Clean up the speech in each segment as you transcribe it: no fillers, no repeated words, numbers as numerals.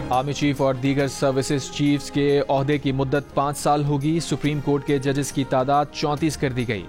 Army chief और दीगर services chiefs के ओहदे की मुद्दत 5 साल होगी। सुप्रीम कोर्ट के जजेस की तादाद 34 कर दी गई।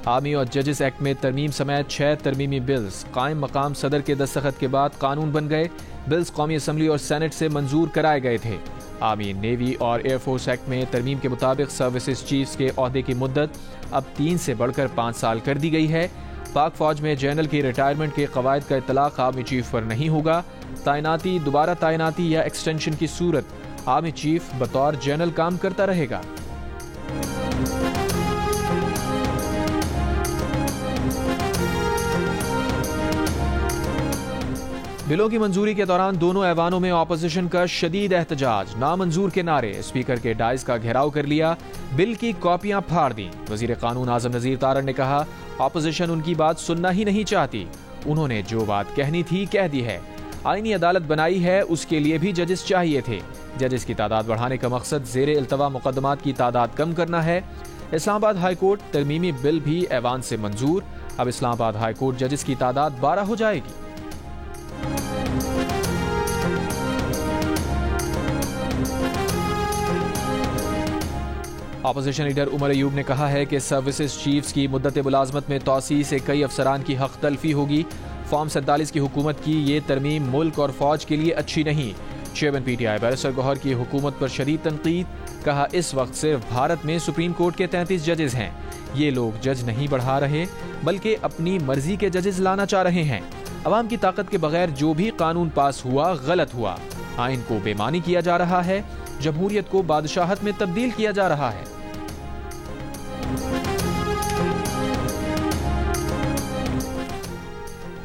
आर्मी और जजेस एक्ट में तरमीम समेत 6 तरमीमी बिल्स कायम मकाम सदर के दस्तखत के बाद कानून बन गए। बिल्स कौमी असम्बली और सेनेट से मंजूर कराए गए थे। आर्मी, नेवी और एयरफोर्स एक्ट में तरमीम के मुताबिक सर्विसेज चीफ्स के ओहदे की मुद्दत अब 3 से बढ़कर 5 साल कर दी गई है। पाक फौज में जनरल की रिटायरमेंट के कवायद का इतलाक आर्मी चीफ पर नहीं होगा। तैनाती, दोबारा तैनाती या एक्सटेंशन की सूरत आर्मी चीफ बतौर जनरल काम करता रहेगा। बिलों की मंजूरी के दौरान दोनों ऐवानों में ऑपोजिशन का शदीद एहतजाज, नामंजूर के नारे, स्पीकर के डाइस का घेराव कर लिया, बिल की कॉपियां फाड़ दी। वजीर कानून आजम नजीर तारड़ ने कहा, ऑपोजिशन उनकी बात सुनना ही नहीं चाहती। उन्होंने जो बात कहनी थी कह दी है। आईनी अदालत बनाई है, उसके लिए भी जजेस चाहिए थे। जजेस की तादाद बढ़ाने का मकसद जेर इल्तवा मुकदमात की तादाद कम करना है। इस्लामाबाद हाई कोर्ट तरमीमी बिल भी ऐवान से मंजूर। अब इस्लामाबाद हाई कोर्ट जजेस की तादाद 12 हो जाएगी। अपोजिशन लीडर उमर अयूब ने कहा है कि सर्विसेज चीफ्स की मुद्दत मुलाजमत में तौसी से कई अफसरान की हक तलफी होगी। फॉर्म 47 की हुकूमत की ये तरमीम मुल्क और फौज के लिए अच्छी नहीं। चेयरमैन PTI बैरिस्टर गौहर की हुकूमत पर शदीद तनकीद। कहा, इस वक्त सिर्फ भारत में सुप्रीम कोर्ट के 33 जजेस हैं। ये लोग जज नहीं बढ़ा रहे बल्कि अपनी मर्जी के जजेस लाना चाह रहे हैं। अवाम की ताकत के बगैर जो भी कानून पास हुआ गलत हुआ। आइन को बेमानी किया जा रहा है। जमहूरियत को बादशाहत में तब्दील किया जा रहा है।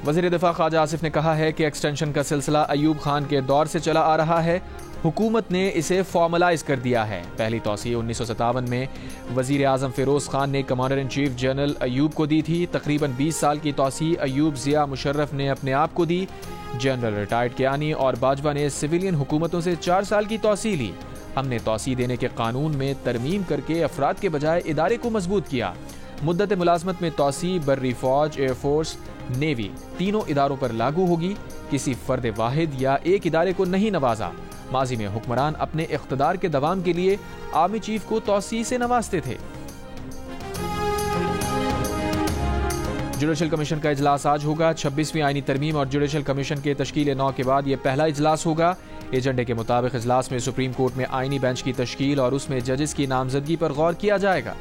वज़ीर दिफा ख्वाजा आसिफ ने कहा है कि एक्सटेंशन का सिलसिला अयूब खान के दौर से चला आ रहा है। हुकूमत ने इसे फॉर्मलाइज कर दिया है। पहली तौसीह 1957 में वज़ीर आज़म फिरोज खान ने commander in chief general Ayub को दी थी। तकरीबन 20 साल की तौसीह अयूब ज़िया मुशर्रफ ने अपने आप को दी। जनरल रिटायर्ड कियानी और बाजवा ने सिविलियन हुकूमतों से 4 साल की तौसीह ली। हमने तौसीह देने के कानून में तरमीम करके अफराद के बजाय इदारे को मजबूत किया। मुद्दत मुलाजमत में तौसीह बर्री फौज, एयरफोर्स, नेवी तीनों इदारों पर लागू होगी। किसी फर्द वाहिद या एक इदारे को नहीं नवाजा। माजी में हुक्मरान अपने इख्तदार के दवाम के लिए आर्मी चीफ को तौसीह से नवाजते थे। जुडिशल कमीशन का इजलास आज होगा। 26वीं आईनी तरमीम और जुडिशल कमीशन के तश्कील 9 के बाद यह पहला इजलास होगा। एजेंडे के मुताबिक इजलास में सुप्रीम कोर्ट में आईनी बेंच की तश्कील और उसमें जजेस की नामजदगी पर गौर किया जाएगा।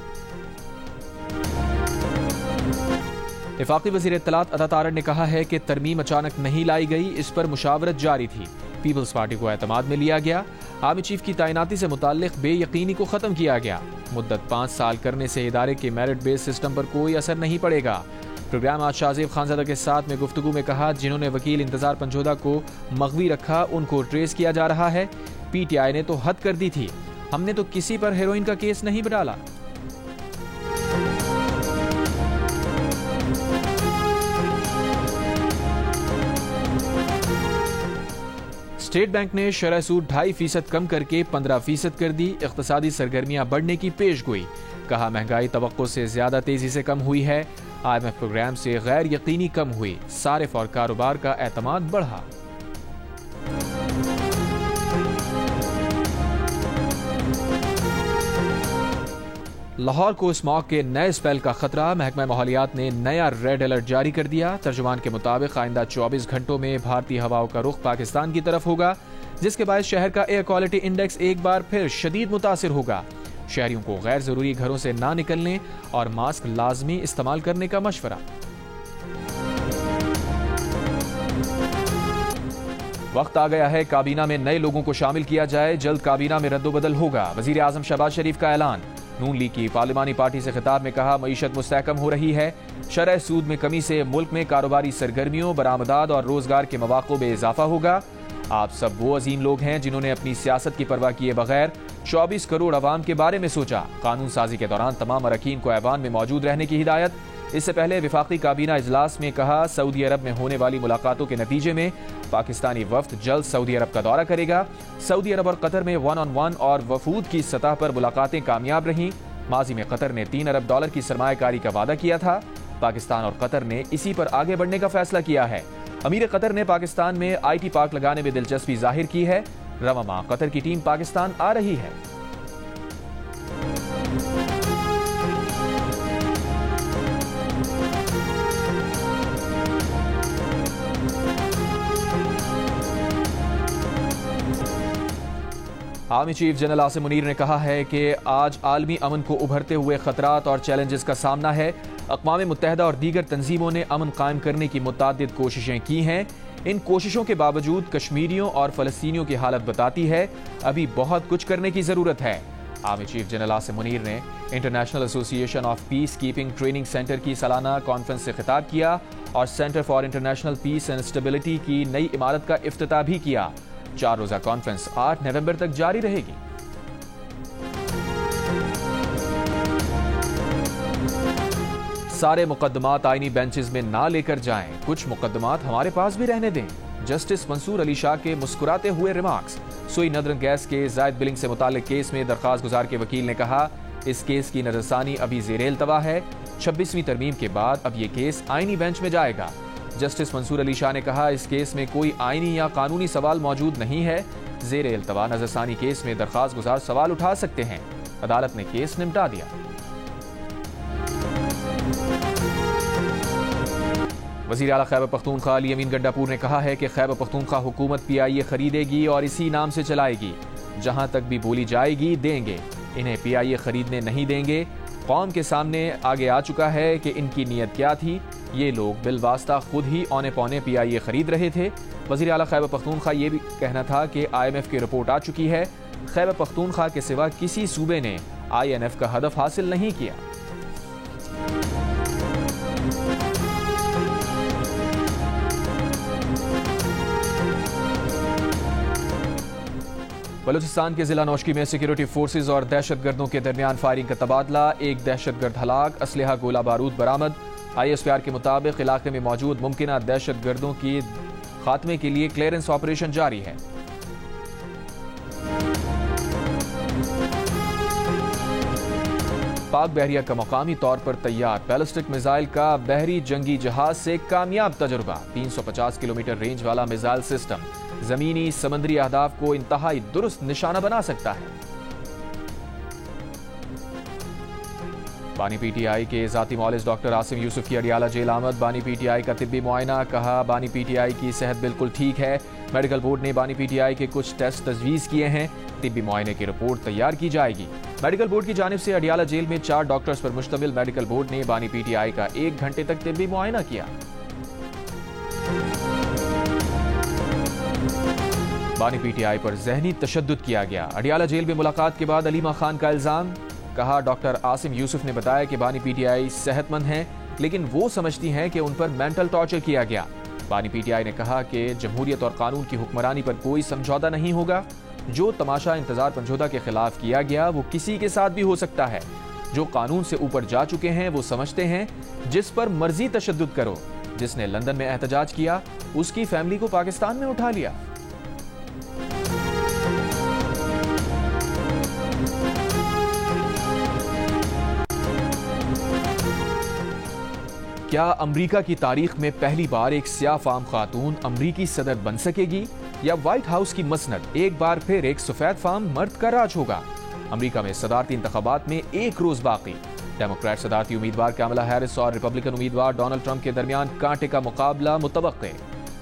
वफाकी वज़ीर इत्तलात अता तारड़ ने कहा है कि तरमीम अचानक नहीं लाई गई, इस पर मुशावरत जारी थी। पीपल्स पार्टी को एतमाद में लिया गया। आर्मी चीफ की तैनाती से मुताल्लिक बेयकीनी को खत्म किया गया। मुद्दत 5 साल करने से इदारे के मेरिट बेस्ड सिस्टम पर कोई असर नहीं पड़ेगा। प्रोग्राम आज शाहज़ेब खानज़ादा के साथ में गुफ्तगू में कहा, जिन्होंने वकील इंतजार पंजोदा को मगवी रखा उनको ट्रेस किया जा रहा है। PTI ने तो हद कर दी थी। हमने तो किसी पर हेरोइन का केस नहीं डाला। स्टेट बैंक ने शरह सूद 2.5% कम करके 15% कर दी। इक़्तिसादी सरगर्मियां बढ़ने की पेशगोई। कहा, महंगाई तवक्को से ज्यादा तेजी से कम हुई है। IMF प्रोग्राम से गैर यकीनी कम हुई। सारिफ और कारोबार का एतमाद बढ़ा। लाहौर को स्मॉग के नए स्पेल का खतरा। महकमा माहौलियात ने नया रेड अलर्ट जारी कर दिया। तर्जुमान के मुताबिक आइंदा 24 घंटों में भारतीय हवाओं का रुख पाकिस्तान की तरफ होगा, जिसके बायस शहर का एयर क्वालिटी इंडेक्स एक बार फिर शदीद मुतासिर होगा। शहरियों को गैर जरूरी घरों से ना निकलने और मास्क लाजमी इस्तेमाल करने का मशवरा। वक्त आ गया है काबीना में नए लोगों को शामिल किया जाए। जल्द काबीना में रद्दोबदल होगा। वजीर आजम शहबाज शरीफ का ऐलान। नून लीग की पार्लिमानी पार्टी से खिताब में कहा, मईशत मुस्तहकम हो रही है। शरह सूद में कमी से मुल्क में कारोबारी सरगर्मियों, बरामदात और रोजगार के मौक़ों में इजाफा होगा। आप सब वो अजीम लोग हैं जिन्होंने अपनी सियासत की परवाह किए बगैर 24 करोड़ अवाम के बारे में सोचा। कानून साजी के दौरान तमाम अरकान को ऐवान में मौजूद रहने की हिदायत। इससे पहले विफाकी काबीना इजलास में कहा, सऊदी अरब में होने वाली मुलाकातों के नतीजे में पाकिस्तानी वफ्द जल्द सऊदी अरब का दौरा करेगा। सऊदी अरब और कतर में 1-on-1 और वफूद की सतह पर मुलाकातें कामयाब रहीं। माजी में कतर ने $3 अरब की सरमायाकारी का वादा किया था। पाकिस्तान और कतर ने इसी पर आगे बढ़ने का फैसला किया है। अमीर कतर ने पाकिस्तान में IT पार्क लगाने में दिलचस्पी जाहिर की है। रवां माह कतर की टीम पाकिस्तान आ रही है। Army chief general Asim Munir ने कहा है कि आज आलमी अमन को उभरते हुए खतरात और चैलेंजेस का सामना है। अक़वाम मुत्तहिदा और दीगर तंजीमों ने अमन कायम करने की मुताद्दिद कोशिशें की हैं। इन कोशिशों के बावजूद कश्मीरियों और फ़लस्तीनियों की हालत बताती है अभी बहुत कुछ करने की ज़रूरत है। Army chief general Asim Munir ने international association of peace keeping training centre की सालाना कॉन्फ्रेंस से खिताब किया और centre for international peace and stability की नई इमारत का इफ्तिताह भी किया। 4 रोज़ा कॉन्फ्रेंस 8 नवंबर तक जारी रहेगी। सारे मुकदमात आईनी बेंचेस में ना लेकर जाएं, कुछ मुकदमात हमारे पास भी रहने दें। जस्टिस मंसूर अली शाह के मुस्कुराते हुए रिमार्क्स। सुई नदरन गैस के जायद बिलिंग से मुताल्लिक केस में दरखास्त गुजार के वकील ने कहा, इस केस की नजरसानी अभी ज़ेर-ए-इल्तवा है। 26वीं तरमीम के बाद अब ये केस आईनी बेंच में जाएगा। जस्टिस मंसूर अली शाह ने कहा, इस केस में कोई आईनी या कानूनी सवाल मौजूद नहीं है। ज़ेर-ए-इल्तवा नजरसानी केस में दरखास्त गुजार सवाल उठा सकते हैं। अदालत ने केस निपटा दिया। वज़ीर आला खैबर पख्तूनख्वा अली अमीन गंडापुर ने कहा है कि खैबर पख्तूनख्वा हुकूमत PIA खरीदेगी और इसी नाम से चलाएगी। जहां तक भी बोली जाएगी देंगे, इन्हें PIA खरीदने नहीं देंगे। कौम के सामने आगे आ चुका है कि इनकी नीयत क्या थी। ये लोग बिलवास्ता खुद ही औने पौने PIA खरीद रहे थे। वज़ीर आला खैबर पख्तूनख्वा ये भी कहना था कि IMF की रिपोर्ट आ चुकी है। खैबर पख्तूनख्वा के सिवा किसी सूबे ने INF का हदफ हासिल नहीं किया। बलूचिस्तान के जिला नौशकी में सिक्योरिटी फोर्सेज और दहशतगर्दों के दरमियान फायरिंग का तबादला। एक दहशतगर्द हलाक, असलहा गोला बारूद बरामद। ISPR के मुताबिक इलाके में मौजूद मुमकिना दहशतगर्दों की खात्मे के लिए क्लियरेंस ऑपरेशन जारी है। पाक बहरिया का मकामी तौर पर तैयार बैलिस्टिक मिसाइल का बहरी जंगी जहाज से कामयाब तजुर्बा। 350 किलोमीटर रेंज वाला मिसाइल सिस्टम जमीनी समंदरी अहदाफ को इंतहाई दुरुस्त निशाना बना सकता है। बानी PTI के जाती मौलिस डॉक्टर आसिम यूसुफ की अडियाला जेल आमद। बानी PTI का तिब्बी मुआयना, कहा बानी PTI की सेहत बिल्कुल ठीक है। मेडिकल बोर्ड ने बानी PTI के कुछ टेस्ट तजवीज़ किए हैं। तिब्बी मुआयने की रिपोर्ट तैयार की जाएगी। मेडिकल बोर्ड की जानिब से अडियाला जेल में 4 डॉक्टर्स पर मुश्तमिल मेडिकल बोर्ड ने बानी PTI का 1 घंटे तक तिब्बी मुआयना किया। बानी PTI पर जहनी तशद्दुद किया गया। अडियाला जेल में मुलाकात के बाद अलीमा खान का इल्जाम, कहा डॉक्टर आसिम यूसुफ ने बताया कि बानी PTI सेहतमंद हैं, लेकिन वो समझती हैं कि उन पर मेंटल टॉर्चर किया गया। बानी PTI ने कहा कि जमहूरियत और कानून की हुक्मरानी पर कोई समझौता नहीं होगा। जो तमाशा इंतजार पंजोदा के खिलाफ किया गया वो किसी के साथ भी हो सकता है। जो कानून से ऊपर जा चुके हैं वो समझते हैं जिस पर मर्जी तशद्दुद करो। जिसने लंदन में एहतजाज किया उसकी फैमिली को पाकिस्तान में उठा लिया। क्या अमरीका की तारीख में पहली बार एक स्याह फाम खातून अमरीकी सदर बन सकेगी, या व्हाइट हाउस की मसनद एक बार फिर एक सफेद फाम मर्द का राज होगा? अमरीका में सदारती इंतखाबात में 1 रोज बाकी। डेमोक्रेट सदारती उम्मीदवार कमला हैरिस और रिपब्लिकन उम्मीदवार डोनाल्ड ट्रंप के दरमियान कांटे का मुकाबला मुतवक्के।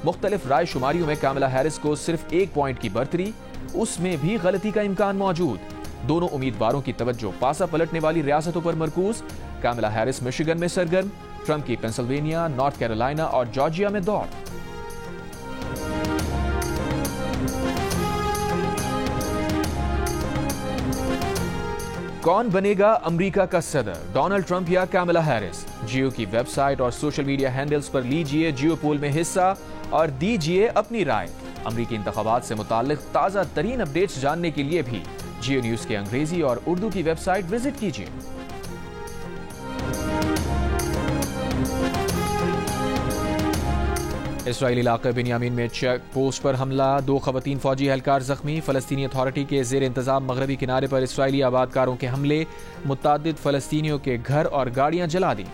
मुख्तलिफ राय शुमारियों में कमला हैरिस को सिर्फ 1 पॉइंट की बढ़तरी, उसमें भी गलती का इम्कान मौजूद। दोनों उम्मीदवारों की तवज्जो पासा पलटने वाली रियासतों पर मरकूज। कमला हैरिस मिशिगन में सरगर्म, ट्रंप की पेंसिल्वेनिया, नॉर्थ कैरोलिना और जॉर्जिया में दौड़। कौन बनेगा अमेरिका का सदर, डोनाल्ड ट्रंप या कमला हैरिस? जियो की वेबसाइट और सोशल मीडिया हैंडल्स पर लीजिए जियो पोल में हिस्सा और दीजिए अपनी राय। अमरीकी इंतखाबात से मुताल्लिक ताजा तरीन अपडेट्स जानने के लिए भी जियो न्यूज के अंग्रेजी और उर्दू की वेबसाइट विजिट कीजिए। इसराइली इलाके बिन्यामीन में चेक पोस्ट पर हमला, 2 खवातीन फौजी एहलकार जख्मी। फलस्तीनी अथॉरिटी के जेर इंतजाम मगरबी किनारे पर इसराइली आबादकारों के हमले, मुतादिद फलस्तीनियों के घर और गाड़ियां जला दी।